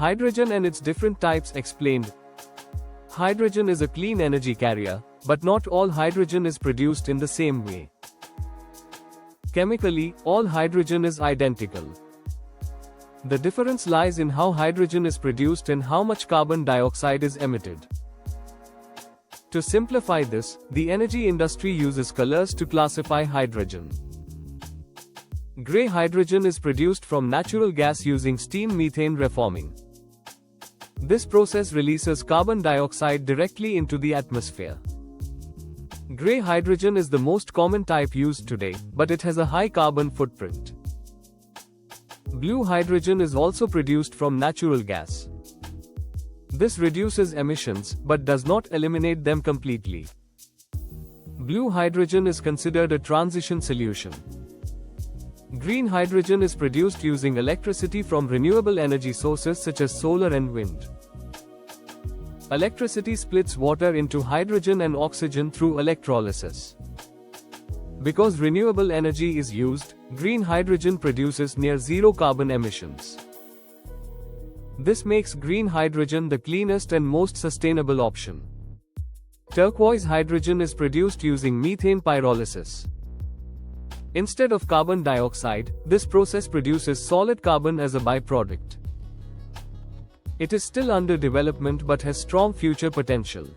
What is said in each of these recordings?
Hydrogen and its different types explained. Hydrogen is a clean energy carrier, but not all hydrogen is produced in the same way. Chemically, all hydrogen is identical. The difference lies in how hydrogen is produced and how much carbon dioxide is emitted. To simplify this, the energy industry uses colors to classify hydrogen. Gray hydrogen is produced from natural gas using steam methane reforming. This process releases carbon dioxide directly into the atmosphere. Gray hydrogen is the most common type used today, but it has a high carbon footprint. Blue hydrogen is also produced from natural gas. This reduces emissions, but does not eliminate them completely. Blue hydrogen is considered a transition solution. Green hydrogen is produced using electricity from renewable energy sources such as solar and wind. Electricity splits water into hydrogen and oxygen through electrolysis. Because renewable energy is used, green hydrogen produces near zero carbon emissions. This makes green hydrogen the cleanest and most sustainable option. Turquoise hydrogen is produced using methane pyrolysis. Instead of carbon dioxide, this process produces solid carbon as a byproduct. It is still under development but has strong future potential.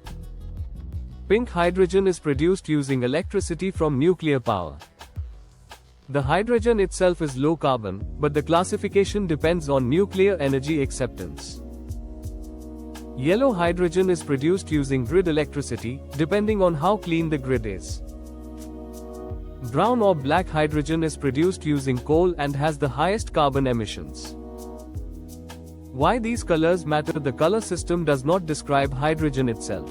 Pink hydrogen is produced using electricity from nuclear power. The hydrogen itself is low carbon, but the classification depends on nuclear energy acceptance. Yellow hydrogen is produced using grid electricity, depending on how clean the grid is. Brown or black hydrogen is produced using coal and has the highest carbon emissions. Why these colors matter? The color system does not describe hydrogen itself.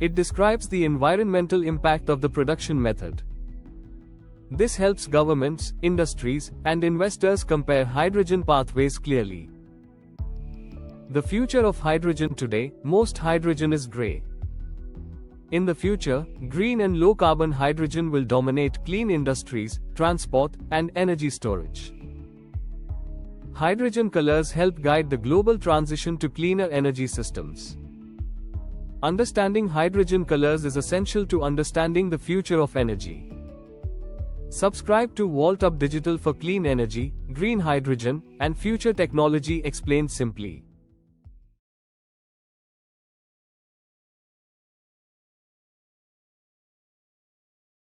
It describes the environmental impact of the production method. This helps governments, industries, and investors compare hydrogen pathways clearly. The future of hydrogen today, most hydrogen is gray. In the future, green and low-carbon hydrogen will dominate clean industries, transport, and energy storage. Hydrogen colors help guide the global transition to cleaner energy systems. Understanding hydrogen colors is essential to understanding the future of energy. Subscribe to VaultUp Digital for clean energy, green hydrogen, and future technology explained simply.